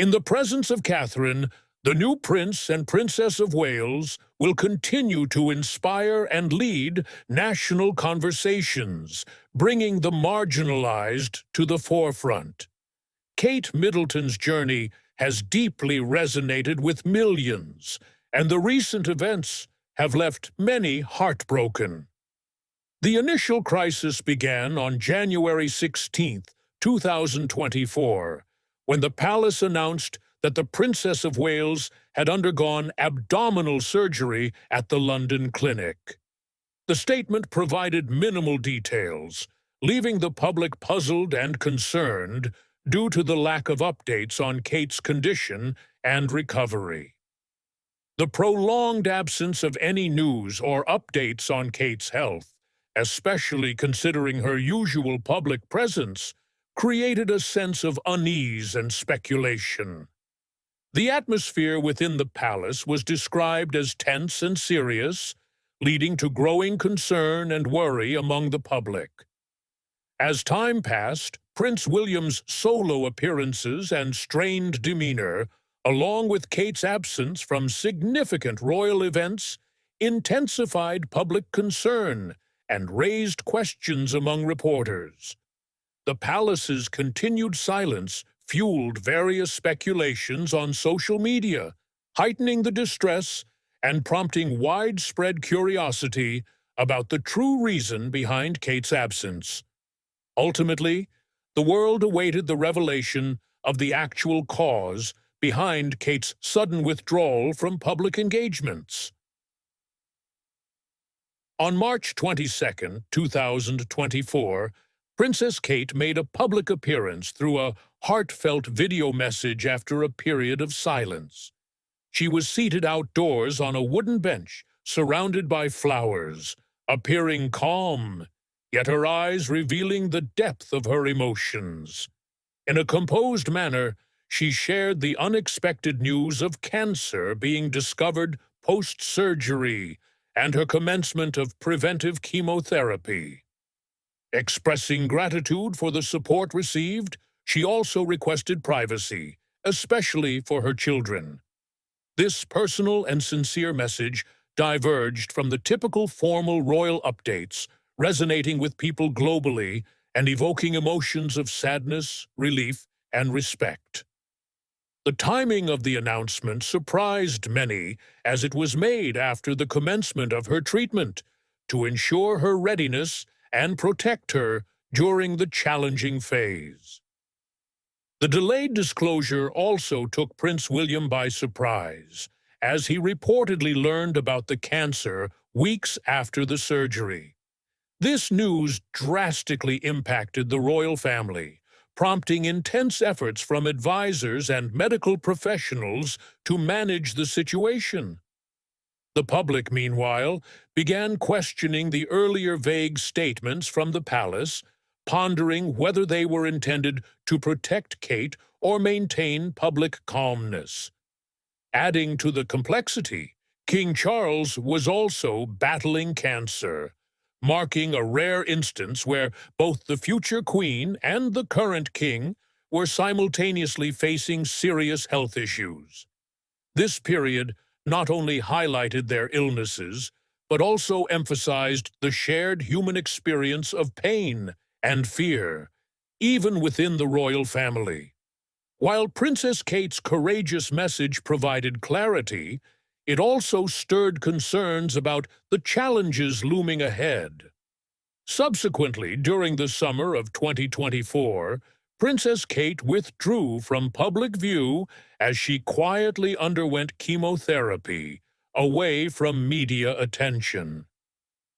In the presence of Catherine, the new Prince and Princess of Wales will continue to inspire and lead national conversations, bringing the marginalized to the forefront. Kate Middleton's journey has deeply resonated with millions, and the recent events have left many heartbroken. The initial crisis began on January 16, 2024, when the palace announced that the Princess of Wales had undergone abdominal surgery at the London clinic. The statement provided minimal details, leaving the public puzzled and concerned due to the lack of updates on Kate's condition and recovery. The prolonged absence of any news or updates on Kate's health, especially considering her usual public presence, created a sense of unease and speculation. The atmosphere within the palace was described as tense and serious, leading to growing concern and worry among the public. As time passed, Prince William's solo appearances and strained demeanor, along with Kate's absence from significant royal events, intensified public concern and raised questions among reporters. The palace's continued silence fueled various speculations on social media, heightening the distress and prompting widespread curiosity about the true reason behind Kate's absence. Ultimately, the world awaited the revelation of the actual cause behind Kate's sudden withdrawal from public engagements. On March 22, 2024, Princess Kate made a public appearance through a heartfelt video message after a period of silence. She was seated outdoors on a wooden bench, surrounded by flowers, appearing calm, yet her eyes revealing the depth of her emotions. In a composed manner, she shared the unexpected news of cancer being discovered post-surgery and her commencement of preventive chemotherapy. Expressing gratitude for the support received, she also requested privacy, especially for her children. This personal and sincere message diverged from the typical formal royal updates, resonating with people globally and evoking emotions of sadness, relief, and respect. The timing of the announcement surprised many, as it was made after the commencement of her treatment, to ensure her readiness and protect her during the challenging phase. The delayed disclosure also took Prince William by surprise, as he reportedly learned about the cancer weeks after the surgery. This news drastically impacted the royal family, prompting intense efforts from advisors and medical professionals to manage the situation. The public, meanwhile, began questioning the earlier vague statements from the palace, pondering whether they were intended to protect Kate or maintain public calmness. Adding to the complexity, King Charles was also battling cancer, marking a rare instance where both the future queen and the current king were simultaneously facing serious health issues. This period not only highlighted their illnesses, but also emphasized the shared human experience of pain and fear, even within the royal family. While Princess Kate's courageous message provided clarity, it also stirred concerns about the challenges looming ahead. Subsequently, during the summer of 2024, Princess Kate withdrew from public view as she quietly underwent chemotherapy, away from media attention.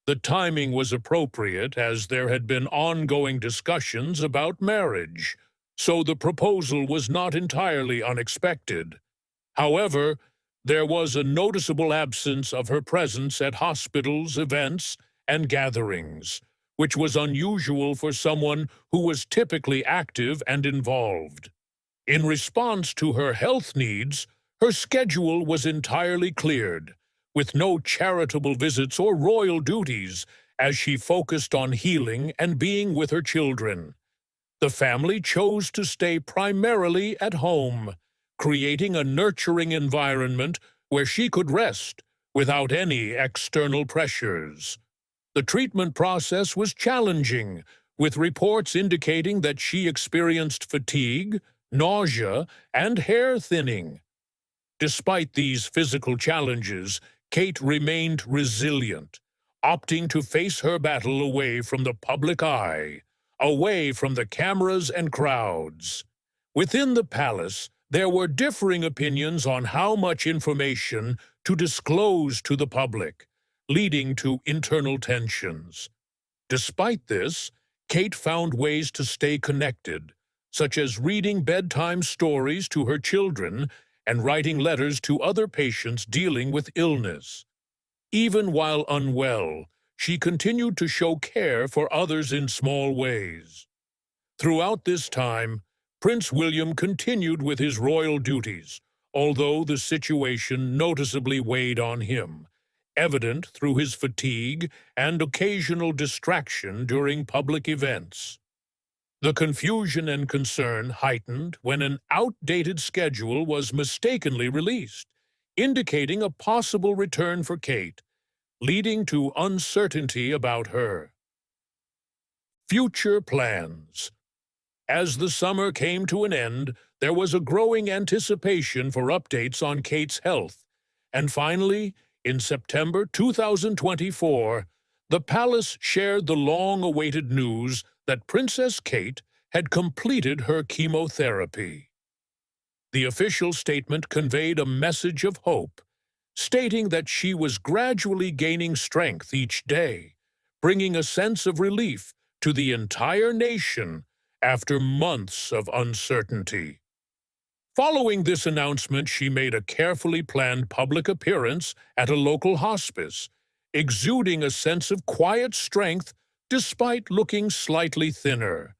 The timing was appropriate as there had been ongoing discussions about marriage, so the proposal was not entirely unexpected. However, there was a noticeable absence of her presence at hospitals, events, and gatherings, which was unusual for someone who was typically active and involved. In response to her health needs, her schedule was entirely cleared, with no charitable visits or royal duties, as she focused on healing and being with her children. The family chose to stay primarily at home, creating a nurturing environment where she could rest without any external pressures. The treatment process was challenging, with reports indicating that she experienced fatigue, nausea, and hair thinning. Despite these physical challenges, Kate remained resilient, opting to face her battle away from the public eye, away from the cameras and crowds. Within the palace, there were differing opinions on how much information to disclose to the public, leading to internal tensions. Despite this, Kate found ways to stay connected, such as reading bedtime stories to her children and writing letters to other patients dealing with illness. Even while unwell, she continued to show care for others in small ways. Throughout this time, Prince William continued with his royal duties, although the situation noticeably weighed on him, evident through his fatigue and occasional distraction during public events. The confusion and concern heightened when an outdated schedule was mistakenly released, indicating a possible return for Kate, leading to uncertainty about her. Future plans. As the summer came to an end, there was a growing anticipation for updates on Kate's health, and finally, in September 2024, the palace shared the long-awaited news that Princess Kate had completed her chemotherapy. The official statement conveyed a message of hope, stating that she was gradually gaining strength each day, bringing a sense of relief to the entire nation after months of uncertainty. Following this announcement, she made a carefully planned public appearance at a local hospice, exuding a sense of quiet strength despite looking slightly thinner.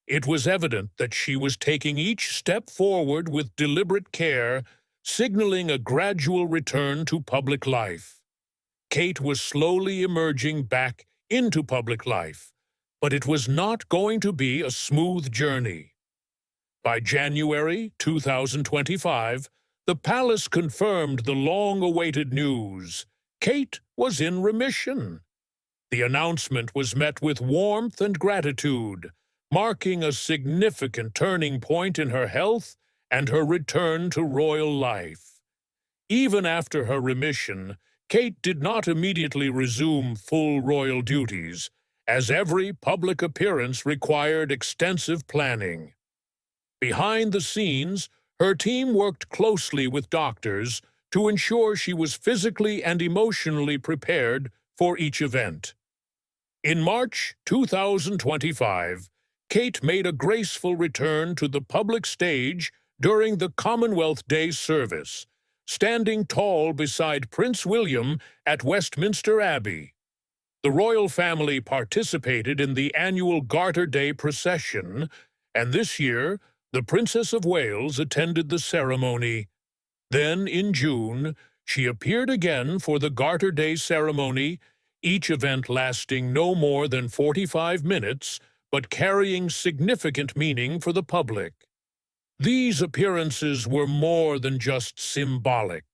It was evident that she was taking each step forward with deliberate care, signaling a gradual return to public life. Kate was slowly emerging back into public life, but it was not going to be a smooth journey. By January 2025, the palace confirmed the long-awaited news. Kate was in remission. The announcement was met with warmth and gratitude, marking a significant turning point in her health and her return to royal life. Even after her remission, Kate did not immediately resume full royal duties, as every public appearance required extensive planning. Behind the scenes, her team worked closely with doctors to ensure she was physically and emotionally prepared for each event. In March 2025, Kate made a graceful return to the public stage during the Commonwealth Day service, standing tall beside Prince William at Westminster Abbey. The royal family participated in the annual Garter Day procession, and this year, the Princess of Wales attended the ceremony. Then, in June, she appeared again for the Garter Day ceremony, each event lasting no more than 45 minutes, but carrying significant meaning for the public. These appearances were more than just symbolic.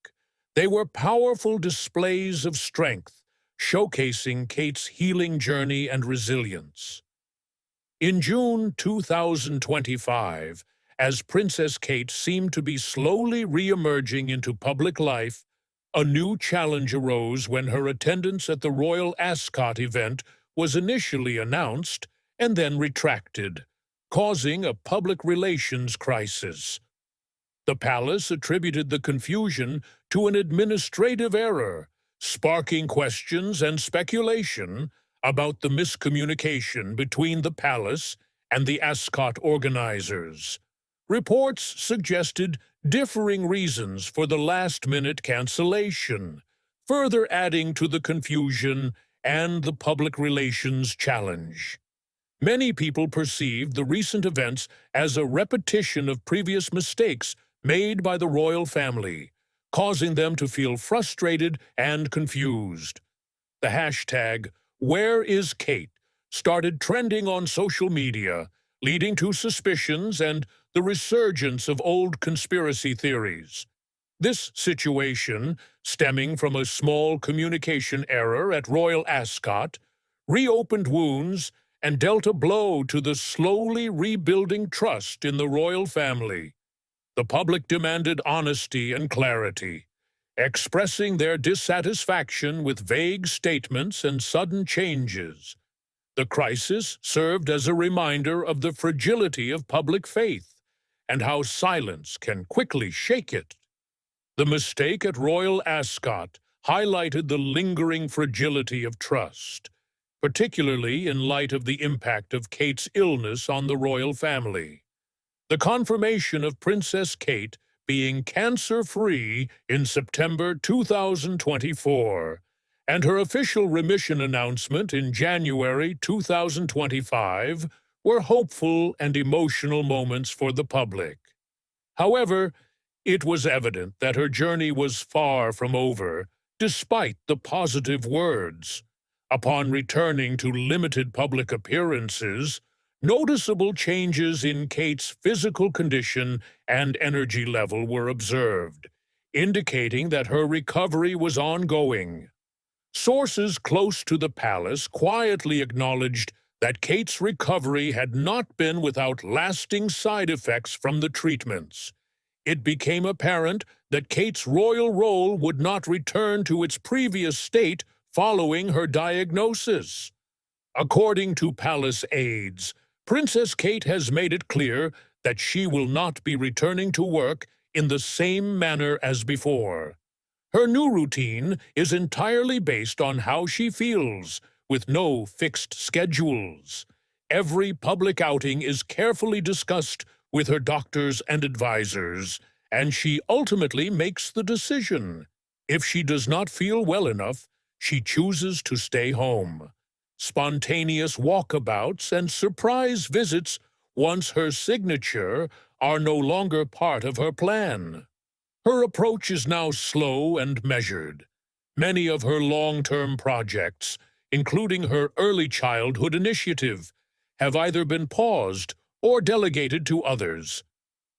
They were powerful displays of strength, showcasing Kate's healing journey and resilience. In June 2025, as Princess Kate seemed to be slowly re-emerging into public life, a new challenge arose when her attendance at the Royal Ascot event was initially announced and then retracted, causing a public relations crisis. The palace attributed the confusion to an administrative error, sparking questions and speculation about the miscommunication between the palace and the Ascot organizers. Reports suggested differing reasons for the last-minute cancellation, further adding to the confusion and the public relations challenge. Many people perceived the recent events as a repetition of previous mistakes made by the royal family, causing them to feel frustrated and confused. The hashtag #WhereIsKate started trending on social media, leading to suspicions and the resurgence of old conspiracy theories. This situation, stemming from a small communication error at Royal Ascot, reopened wounds and dealt a blow to the slowly rebuilding trust in the royal family. The public demanded honesty and clarity, expressing their dissatisfaction with vague statements and sudden changes. The crisis served as a reminder of the fragility of public faith and how silence can quickly shake it. The mistake at Royal Ascot highlighted the lingering fragility of trust, particularly in light of the impact of Kate's illness on the royal family. The confirmation of Princess Kate being cancer-free in September 2024 and her official remission announcement in January 2025 were hopeful and emotional moments for the public. However, it was evident that her journey was far from over, despite the positive words. Upon returning to limited public appearances, noticeable changes in Kate's physical condition and energy level were observed, indicating that her recovery was ongoing. Sources close to the palace quietly acknowledged that Kate's recovery had not been without lasting side effects from the treatments. It became apparent that Kate's royal role would not return to its previous state following her diagnosis. According to palace aides, Princess Kate has made it clear that she will not be returning to work in the same manner as before. Her new routine is entirely based on how she feels, with no fixed schedules. Every public outing is carefully discussed with her doctors and advisors, and she ultimately makes the decision. If she does not feel well enough, she chooses to stay home. Spontaneous walkabouts and surprise visits, once her signature, are no longer part of her plan. Her approach is now slow and measured. Many of her long-term projects, including her early childhood initiative, have either been paused or delegated to others.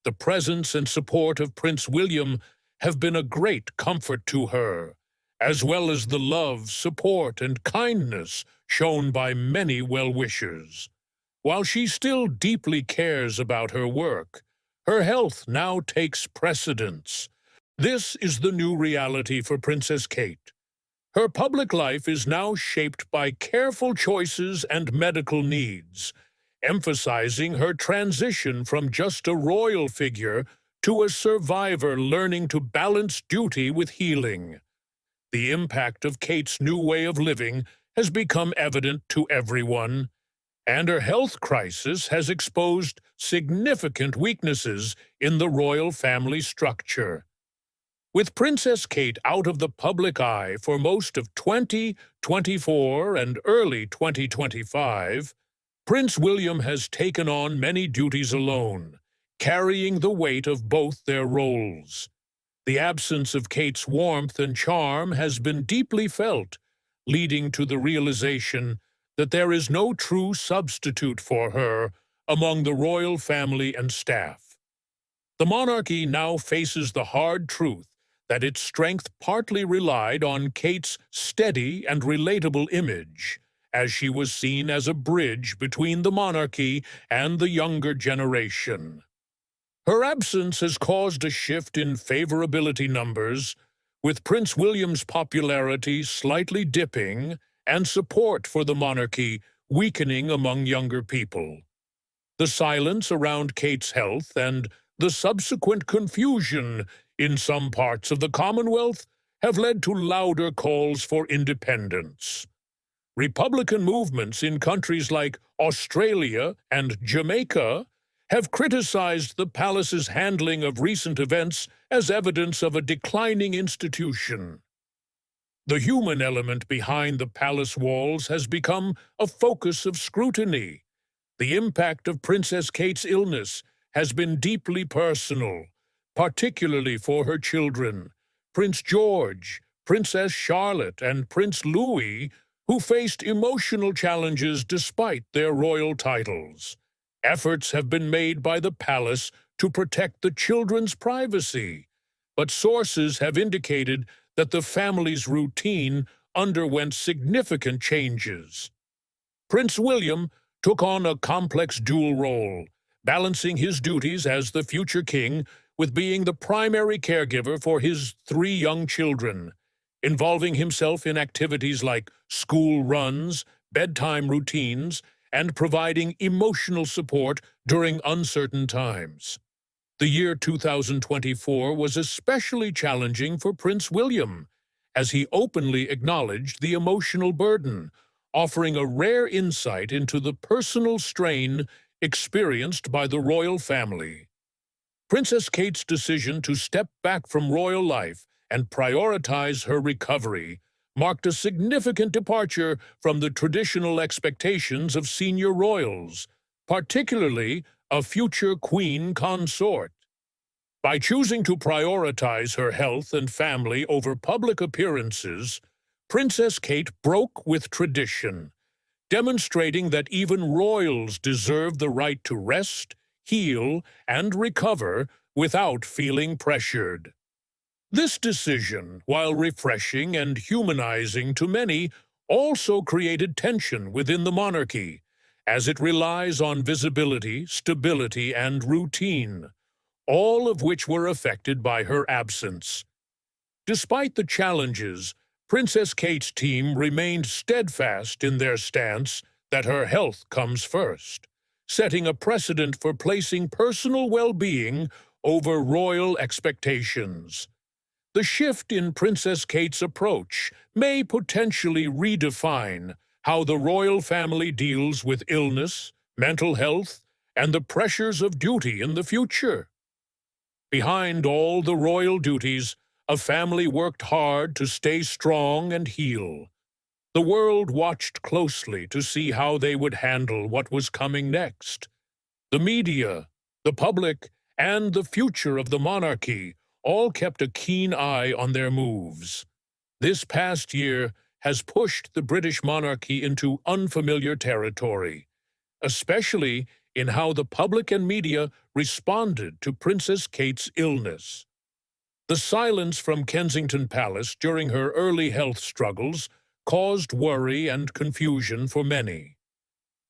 The presence and support of Prince William have been a great comfort to her, as well as the love, support, and kindness shown by many well-wishers. While she still deeply cares about her work, her health now takes precedence. This is the new reality for Princess Kate. Her public life is now shaped by careful choices and medical needs, emphasizing her transition from just a royal figure to a survivor learning to balance duty with healing. The impact of Kate's new way of living has become evident to everyone, and her health crisis has exposed significant weaknesses in the royal family structure. With Princess Kate out of the public eye for most of 2024 and early 2025, Prince William has taken on many duties alone, carrying the weight of both their roles. The absence of Kate's warmth and charm has been deeply felt, leading to the realization that there is no true substitute for her among the royal family and staff. The monarchy now faces the hard truth that its strength partly relied on Kate's steady and relatable image, as she was seen as a bridge between the monarchy and the younger generation. Her absence has caused a shift in favorability numbers, with Prince William's popularity slightly dipping and support for the monarchy weakening among younger people. The silence around Kate's health and the subsequent confusion in some parts of the Commonwealth have led to louder calls for independence. Republican movements in countries like Australia and Jamaica have criticized the palace's handling of recent events as evidence of a declining institution. The human element behind the palace walls has become a focus of scrutiny. The impact of Princess Kate's illness has been deeply personal, particularly for her children, Prince George, Princess Charlotte, and Prince Louis, who faced emotional challenges despite their royal titles. Efforts have been made by the palace to protect the children's privacy. But sources have indicated that the family's routine underwent significant changes. Prince William took on a complex dual role, balancing his duties as the future king with being the primary caregiver for his three young children, involving himself in activities like school runs, bedtime routines, and providing emotional support during uncertain times. The year 2024 was especially challenging for Prince William, as he openly acknowledged the emotional burden, offering a rare insight into the personal strain experienced by the royal family. Princess Kate's decision to step back from royal life and prioritize her recovery marked a significant departure from the traditional expectations of senior royals, particularly a future queen consort. By choosing to prioritize her health and family over public appearances, Princess Kate broke with tradition, demonstrating that even royals deserve the right to rest, heal, and recover without feeling pressured. This decision, while refreshing and humanizing to many, also created tension within the monarchy, as it relies on visibility, stability, and routine, all of which were affected by her absence. Despite the challenges, Princess Kate's team remained steadfast in their stance that her health comes first, setting a precedent for placing personal well-being over royal expectations. The shift in Princess Kate's approach may potentially redefine how the royal family deals with illness, mental health, and the pressures of duty in the future. Behind all the royal duties, a family worked hard to stay strong and heal. The world watched closely to see how they would handle what was coming next. The media, the public, and the future of the monarchy all kept a keen eye on their moves. This past year has pushed the British monarchy into unfamiliar territory, especially in how the public and media responded to Princess Kate's illness. The silence from Kensington Palace during her early health struggles caused worry and confusion for many.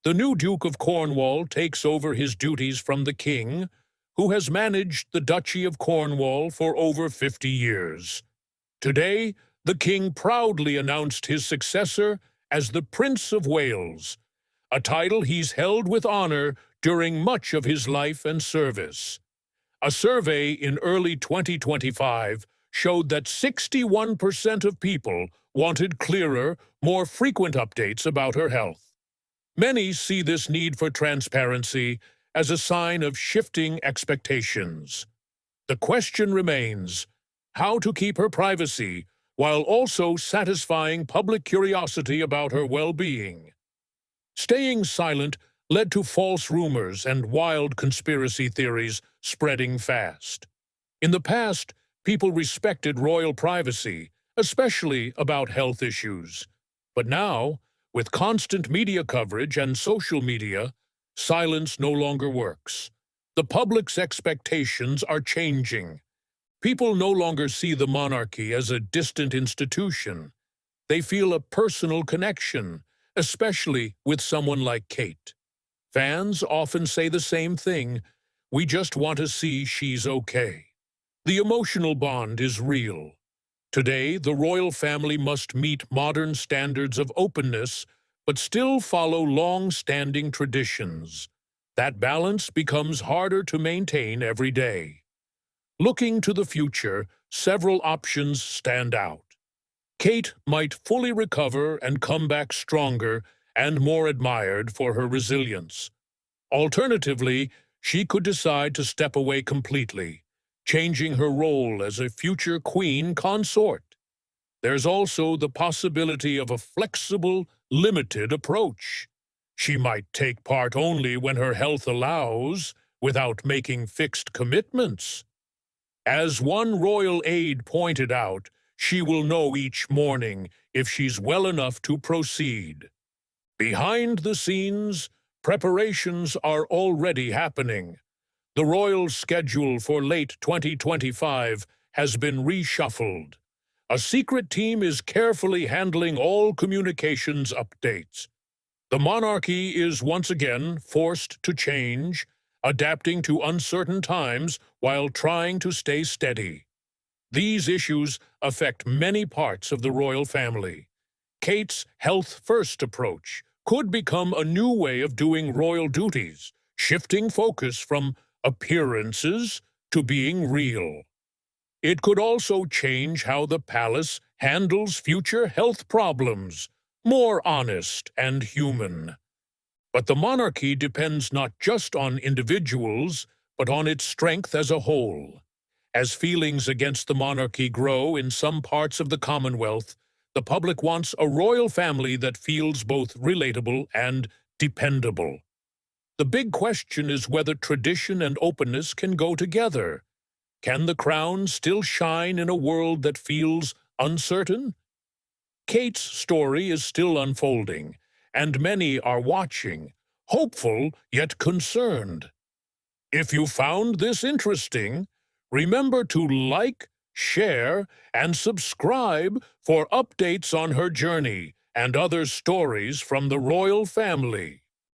The new Duke of Cornwall takes over his duties from the King, who has managed the Duchy of Cornwall for over 50 years. Today, the King proudly announced his successor as the Prince of Wales, a title he's held with honor during much of his life and service. A survey in early 2025 showed that 61% of people wanted clearer, more frequent updates about her health. Many see this need for transparency as a sign of shifting expectations. The question remains, how to keep her privacy while also satisfying public curiosity about her well-being. Staying silent led to false rumors and wild conspiracy theories spreading fast. In the past, people respected royal privacy, especially about health issues. But now, with constant media coverage and social media, silence no longer works. The public's expectations are changing. People no longer see the monarchy as a distant institution. They feel a personal connection, especially with someone like Kate. Fans often say the same thing, "We just want to see she's okay." The emotional bond is real. Today, the royal family must meet modern standards of openness, but still follow long-standing traditions. That balance becomes harder to maintain every day. Looking to the future, several options stand out. Kate might fully recover and come back stronger and more admired for her resilience. Alternatively, she could decide to step away completely, changing her role as a future queen consort. There's also the possibility of a flexible, limited approach. She might take part only when her health allows, without making fixed commitments. As one royal aide pointed out, she will know each morning if she's well enough to proceed. Behind the scenes, preparations are already happening. The royal schedule for late 2025 has been reshuffled. A secret team is carefully handling all communications updates. The monarchy is once again forced to change, adapting to uncertain times while trying to stay steady. These issues affect many parts of the royal family. Kate's health-first approach could become a new way of doing royal duties, shifting focus from appearances to being real. It could also change how the palace handles future health problems, more honest and human. But the monarchy depends not just on individuals, but on its strength as a whole. As feelings against the monarchy grow in some parts of the Commonwealth, the public wants a royal family that feels both relatable and dependable. The big question is whether tradition and openness can go together. Can the crown still shine in a world that feels uncertain? Kate's story is still unfolding, and many are watching, hopeful yet concerned. If you found this interesting, remember to like, share, and subscribe for updates on her journey and other stories from the royal family.